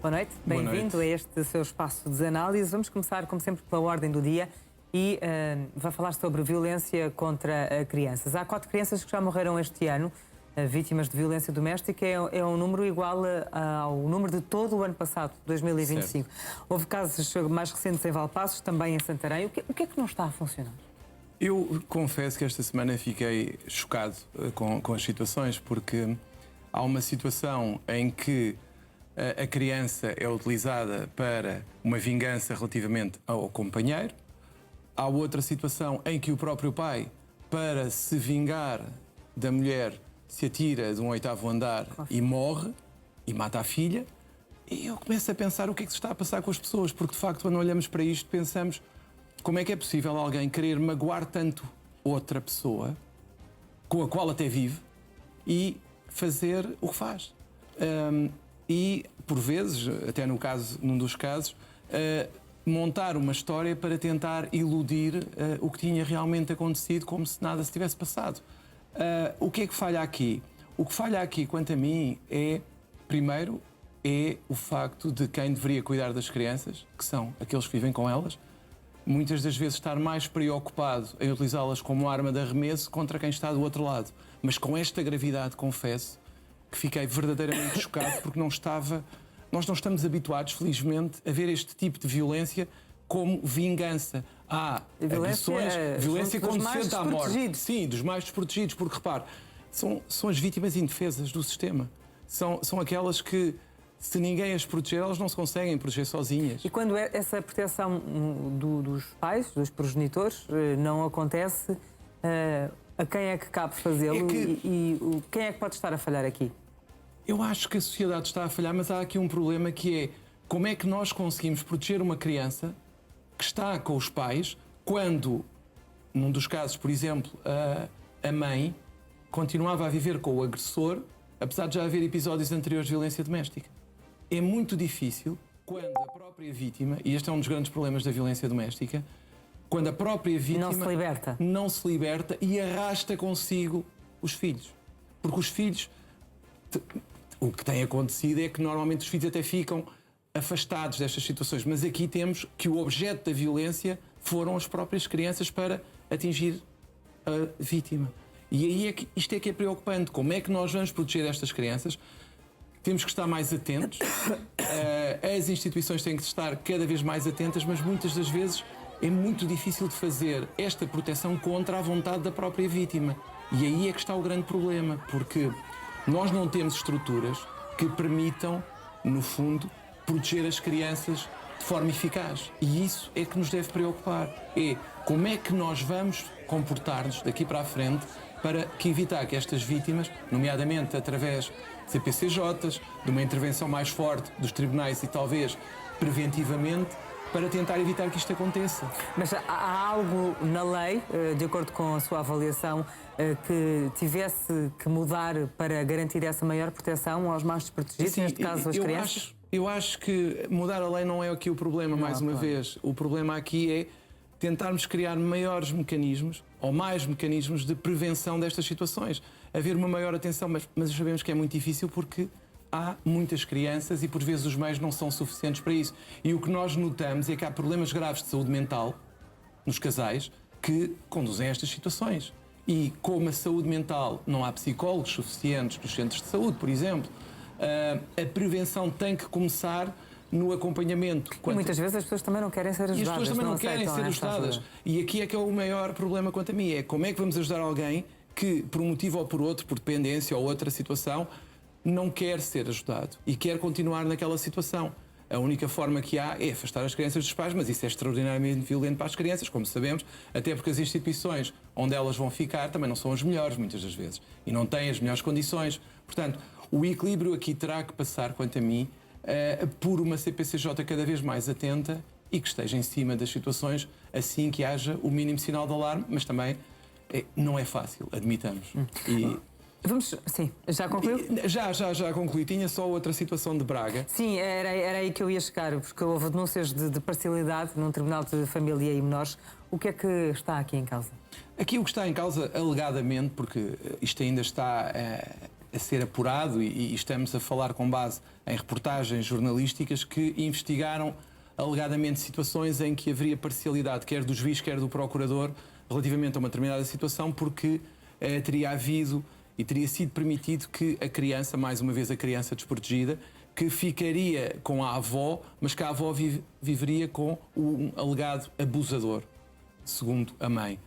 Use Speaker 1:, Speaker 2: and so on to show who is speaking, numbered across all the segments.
Speaker 1: Boa noite, bem-vindo a este seu espaço de análise. Vamos começar, como sempre, pela ordem do dia e vai falar sobre violência contra crianças. Há 4 crianças que já morreram este ano, vítimas de violência doméstica. É um número igual ao número de todo o ano passado, 2025. Certo. Houve casos mais recentes em Valpaços, também em Santarém. O que é que não está a funcionar?
Speaker 2: Eu confesso que esta semana fiquei chocado com as situações, porque há uma situação em que a criança é utilizada para uma vingança relativamente ao companheiro. Há outra situação em que o próprio pai, para se vingar da mulher, se atira de um 8º andar e morre, e mata a filha. E eu começo a pensar o que é que se está a passar com as pessoas, porque de facto, quando olhamos para isto, pensamos como é que é possível alguém querer magoar tanto outra pessoa, com a qual até vive, e fazer o que faz. E, por vezes, até num dos casos, montar uma história para tentar iludir o que tinha realmente acontecido, como se nada se tivesse passado. O que é que falha aqui? O que falha aqui, quanto a mim, primeiro, é o facto de quem deveria cuidar das crianças, que são aqueles que vivem com elas, muitas das vezes estar mais preocupado em utilizá-las como arma de arremesso contra quem está do outro lado. Mas com esta gravidade, confesso, que fiquei verdadeiramente chocado, porque nós não estamos habituados, felizmente, a ver este tipo de violência como vingança. Há agressões, violência conducente à morte. Sim, dos mais desprotegidos, porque, repare, são as vítimas indefesas do sistema. São aquelas que, se ninguém as proteger, elas não se conseguem proteger sozinhas.
Speaker 1: E quando essa proteção dos pais, dos progenitores, não acontece, a quem é que cabe fazê-lo e quem é que pode estar a falhar aqui?
Speaker 2: Eu acho que a sociedade está a falhar, mas há aqui um problema que é como é que nós conseguimos proteger uma criança que está com os pais quando, num dos casos, por exemplo, a mãe continuava a viver com o agressor, apesar de já haver episódios anteriores de violência doméstica. É muito difícil quando a própria vítima, e este é um dos grandes problemas da violência doméstica, quando a própria vítima não se liberta e arrasta consigo os filhos. Porque os filhos, o que tem acontecido é que normalmente os filhos até ficam afastados destas situações, mas aqui temos que o objeto da violência foram as próprias crianças para atingir a vítima. E aí isto é que é preocupante. Como é que nós vamos proteger estas crianças? Temos que estar mais atentos, as instituições têm que estar cada vez mais atentas, mas muitas das vezes é muito difícil de fazer esta proteção contra a vontade da própria vítima. E aí é que está o grande problema, porque nós não temos estruturas que permitam, no fundo, proteger as crianças de forma eficaz. E isso é que nos deve preocupar. É como é que nós vamos comportar-nos daqui para a frente para evitar que estas vítimas, nomeadamente através de CPCJs, de uma intervenção mais forte dos tribunais e talvez preventivamente, para tentar evitar que isto aconteça.
Speaker 1: Mas há algo na lei, de acordo com a sua avaliação, que tivesse que mudar para garantir essa maior proteção aos mais desprotegidos, neste caso as crianças?
Speaker 2: Eu acho que mudar a lei não é aqui o problema, mais uma vez. O problema aqui é tentarmos criar maiores mecanismos ou mais mecanismos de prevenção destas situações. Haver uma maior atenção, mas sabemos que é muito difícil porque há muitas crianças e por vezes os meios não são suficientes para isso. E o que nós notamos é que há problemas graves de saúde mental nos casais que conduzem a estas situações. E como a saúde mental não há psicólogos suficientes nos centros de saúde, por exemplo, a prevenção tem que começar no acompanhamento.
Speaker 1: E muitas vezes as pessoas também não querem ser ajudadas.
Speaker 2: E as pessoas também não querem ser ajudadas. E aqui é que é o maior problema quanto a mim, é como é que vamos ajudar alguém que, por um motivo ou por outro, por dependência ou outra situação, não quer ser ajudado e quer continuar naquela situação. A única forma que há é afastar as crianças dos pais, mas isso é extraordinariamente violento para as crianças, como sabemos, até porque as instituições onde elas vão ficar também não são as melhores, muitas das vezes, e não têm as melhores condições. Portanto, o equilíbrio aqui terá que passar, quanto a mim, por uma CPCJ cada vez mais atenta e que esteja em cima das situações assim que haja o mínimo sinal de alarme, mas também não é fácil, admitamos.
Speaker 1: Sim, já concluiu?
Speaker 2: Já concluí. Tinha só outra situação de Braga.
Speaker 1: Sim, era aí que eu ia chegar, porque houve denúncias de parcialidade num Tribunal de Família e Menores. O que é que está aqui em causa?
Speaker 2: Aqui o que está em causa, alegadamente, porque isto ainda está a ser apurado e estamos a falar com base em reportagens jornalísticas que investigaram alegadamente situações em que haveria parcialidade, quer do juiz, quer do procurador, relativamente a uma determinada situação, porque teria havido e teria sido permitido que a criança, mais uma vez a criança desprotegida, que ficaria com a avó, mas que a avó viveria com um alegado abusador, segundo a mãe.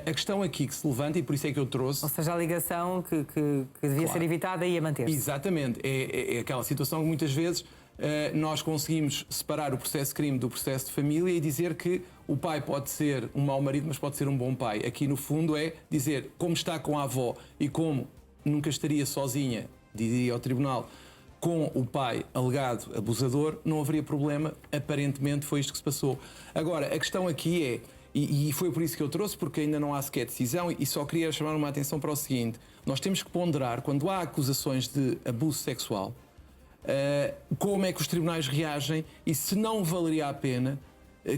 Speaker 2: A questão aqui que se levanta, e por isso é que eu trouxe...
Speaker 1: Ou seja, a ligação que devia ser evitada e a manter-se.
Speaker 2: Exatamente. É aquela situação que muitas vezes nós conseguimos separar o processo de crime do processo de família e dizer que o pai pode ser um mau marido, mas pode ser um bom pai. Aqui, no fundo, é dizer, como está com a avó e como nunca estaria sozinha, diria ao tribunal, com o pai alegado abusador, não haveria problema. Aparentemente foi isto que se passou. Agora, a questão aqui é, e foi por isso que eu trouxe, porque ainda não há sequer decisão, e só queria chamar uma atenção para o seguinte: nós temos que ponderar, quando há acusações de abuso sexual, como é que os tribunais reagem e se não valeria a pena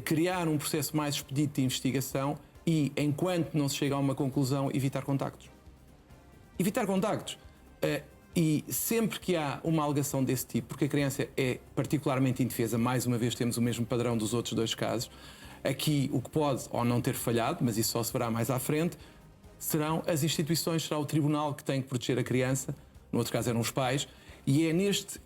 Speaker 2: criar um processo mais expedito de investigação e, enquanto não se chega a uma conclusão, evitar contactos. Evitar contactos. E sempre que há uma alegação desse tipo, porque a criança é particularmente indefesa, mais uma vez temos o mesmo padrão dos outros dois casos, aqui o que pode ou não ter falhado, mas isso só se verá mais à frente, serão as instituições, será o tribunal que tem que proteger a criança, no outro caso eram os pais, e é neste,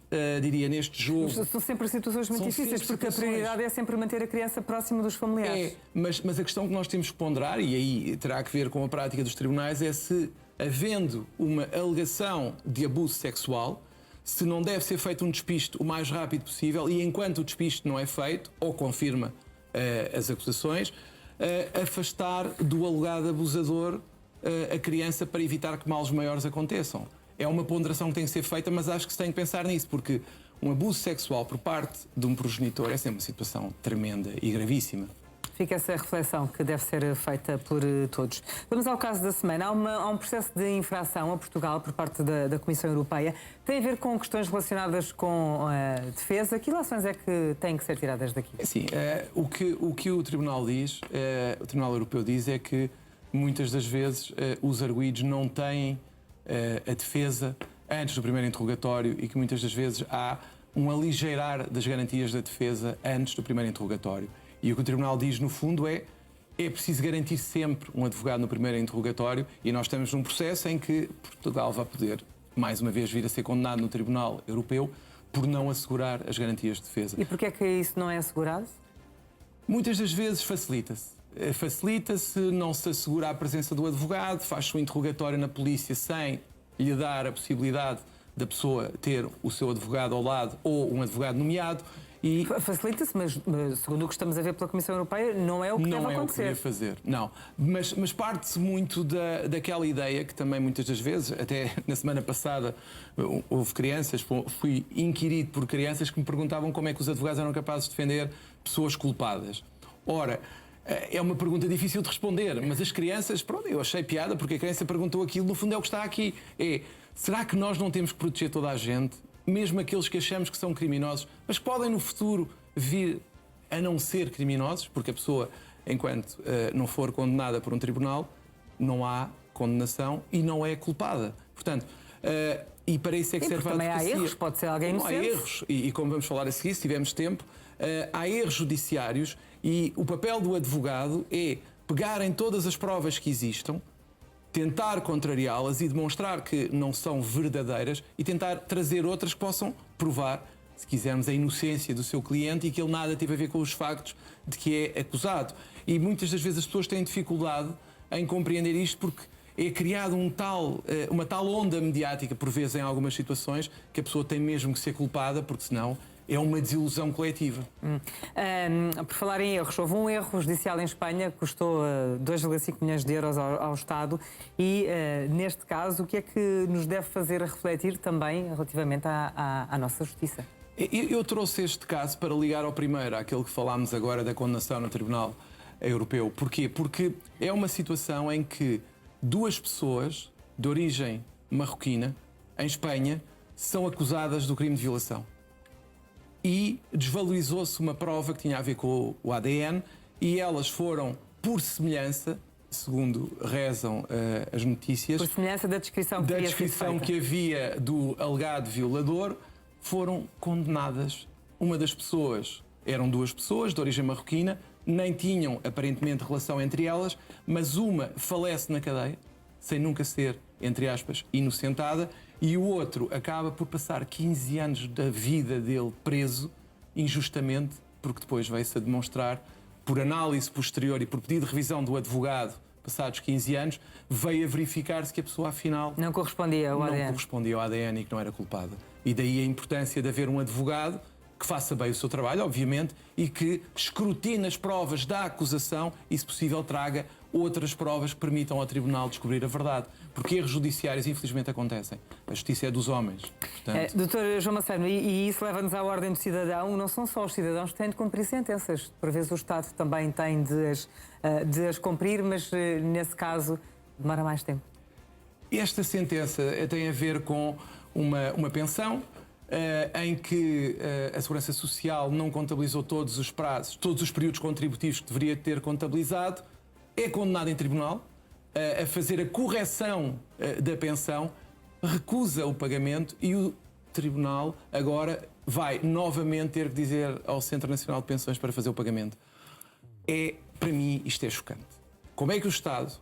Speaker 2: neste jogo...
Speaker 1: São sempre situações muito difíceis, porque a prioridade é sempre manter a criança próxima dos familiares.
Speaker 2: Mas a questão que nós temos que ponderar, e aí terá que ver com a prática dos tribunais, é se, havendo uma alegação de abuso sexual, se não deve ser feito um despiste o mais rápido possível e, enquanto o despiste não é feito, ou confirma as acusações, afastar do alegado abusador a criança para evitar que males maiores aconteçam. É uma ponderação que tem que ser feita, mas acho que se tem que pensar nisso, porque um abuso sexual por parte de um progenitor é sempre uma situação tremenda e gravíssima.
Speaker 1: Fica essa reflexão que deve ser feita por todos. Vamos ao caso da semana. Há um processo de infração a Portugal por parte da Comissão Europeia. Tem a ver com questões relacionadas com a defesa. Que ilações é que têm que ser tiradas daqui?
Speaker 2: Sim, o que o Tribunal diz, o Tribunal Europeu diz, é que muitas das vezes os arguidos não têm a defesa antes do primeiro interrogatório e que muitas das vezes há um aligeirar das garantias da defesa antes do primeiro interrogatório. E o que o Tribunal diz, no fundo, é preciso garantir sempre um advogado no primeiro interrogatório e nós estamos num processo em que Portugal vai poder, mais uma vez, vir a ser condenado no Tribunal Europeu por não assegurar as garantias de defesa.
Speaker 1: E porquê é que isso não é assegurado?
Speaker 2: Muitas das vezes facilita-se. Facilita-se, não se assegura a presença do advogado, faz-se um interrogatório na polícia sem lhe dar a possibilidade da pessoa ter o seu advogado ao lado ou um advogado nomeado. E
Speaker 1: facilita-se, mas segundo o que estamos a ver pela Comissão Europeia, não é o que deve acontecer.
Speaker 2: Não é o que deve fazer, não. Mas parte-se muito daquela ideia que também muitas das vezes, até na semana passada, houve crianças, fui inquirido por crianças que me perguntavam como é que os advogados eram capazes de defender pessoas culpadas. Ora, é uma pergunta difícil de responder, mas as crianças, pronto, eu achei piada porque a criança perguntou aquilo, no fundo é o que está aqui. Será que nós não temos que proteger toda a gente? Mesmo aqueles que achamos que são criminosos, mas que podem no futuro vir a não ser criminosos, porque a pessoa, enquanto não for condenada por um tribunal, não há condenação e não é culpada. Portanto, e para isso é que serve a advocacia.
Speaker 1: Também há erros, pode ser alguém inocente.
Speaker 2: Há erros, e como vamos falar a seguir, se tivermos tempo, há erros judiciários e o papel do advogado é pegar em todas as provas que existam, tentar contrariá-las e demonstrar que não são verdadeiras e tentar trazer outras que possam provar, se quisermos, a inocência do seu cliente e que ele nada teve a ver com os factos de que é acusado. E muitas das vezes as pessoas têm dificuldade em compreender isto porque é criado uma tal onda mediática, por vezes em algumas situações, que a pessoa tem mesmo que ser culpada, porque senão é uma desilusão coletiva.
Speaker 1: Por falar em erros, houve um erro judicial em Espanha que custou 2,5 milhões de euros ao Estado e, neste caso, o que é que nos deve fazer refletir também relativamente à nossa justiça?
Speaker 2: Eu trouxe este caso para ligar ao primeiro, àquele que falámos agora da condenação no Tribunal Europeu. Porquê? Porque é uma situação em que duas pessoas de origem marroquina, em Espanha, são acusadas do crime de violação. E desvalorizou-se uma prova que tinha a ver com o ADN e elas foram, por semelhança, segundo rezam as notícias,
Speaker 1: Por semelhança da descrição que
Speaker 2: da
Speaker 1: teria sido
Speaker 2: descrição
Speaker 1: feita.
Speaker 2: que havia do alegado violador, foram condenadas. Uma das pessoas, eram duas pessoas de origem marroquina, nem tinham aparentemente relação entre elas, mas uma falece na cadeia, sem nunca ser, entre aspas, inocentada, e o outro acaba por passar 15 anos da vida dele preso, injustamente, porque depois veio-se a demonstrar, por análise posterior e por pedido de revisão do advogado, passados 15 anos, veio a verificar-se que a pessoa, afinal,
Speaker 1: Não correspondia ao
Speaker 2: não
Speaker 1: ADN.
Speaker 2: correspondia ao ADN e que não era culpada. E daí a importância de haver um advogado que faça bem o seu trabalho, obviamente, e que escrutine as provas da acusação e, se possível, traga outras provas que permitam ao Tribunal descobrir a verdade. Porque erros judiciários, infelizmente, acontecem. A justiça é dos homens. Portanto,
Speaker 1: Doutor João Macedo, e isso leva-nos à ordem do cidadão. Não são só os cidadãos que têm de cumprir sentenças. Por vezes o Estado também tem de as cumprir, mas nesse caso demora mais tempo.
Speaker 2: esta sentença tem a ver com uma pensão em que a Segurança Social não contabilizou todos os prazos, todos os períodos contributivos que deveria ter contabilizado, é condenado em tribunal a fazer a correção da pensão, recusa o pagamento e o tribunal agora vai novamente ter que dizer ao Centro Nacional de Pensões para fazer o pagamento. Para mim, isto é chocante. Como é que o Estado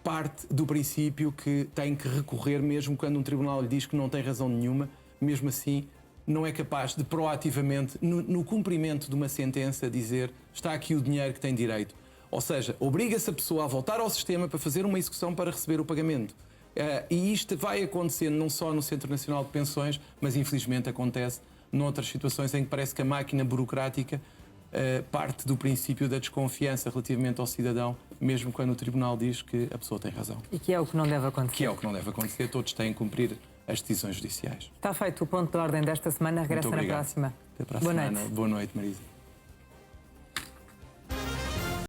Speaker 2: parte do princípio que tem que recorrer mesmo quando um tribunal lhe diz que não tem razão nenhuma, mesmo assim não é capaz de proativamente, no cumprimento de uma sentença, dizer está aqui o dinheiro que tem direito. Ou seja, obriga-se a pessoa a voltar ao sistema para fazer uma execução para receber o pagamento. E isto vai acontecendo não só no Centro Nacional de Pensões, mas infelizmente acontece noutras situações em que parece que a máquina burocrática parte do princípio da desconfiança relativamente ao cidadão, mesmo quando o Tribunal diz que a pessoa tem razão.
Speaker 1: E que é o que não deve acontecer.
Speaker 2: Que é o que não deve acontecer, todos têm que cumprir as decisões judiciais.
Speaker 1: Está feito o ponto de ordem desta semana. Regressa na próxima.
Speaker 2: Até para a
Speaker 1: Boa
Speaker 2: semana.
Speaker 1: noite.
Speaker 2: Boa noite, Marisa.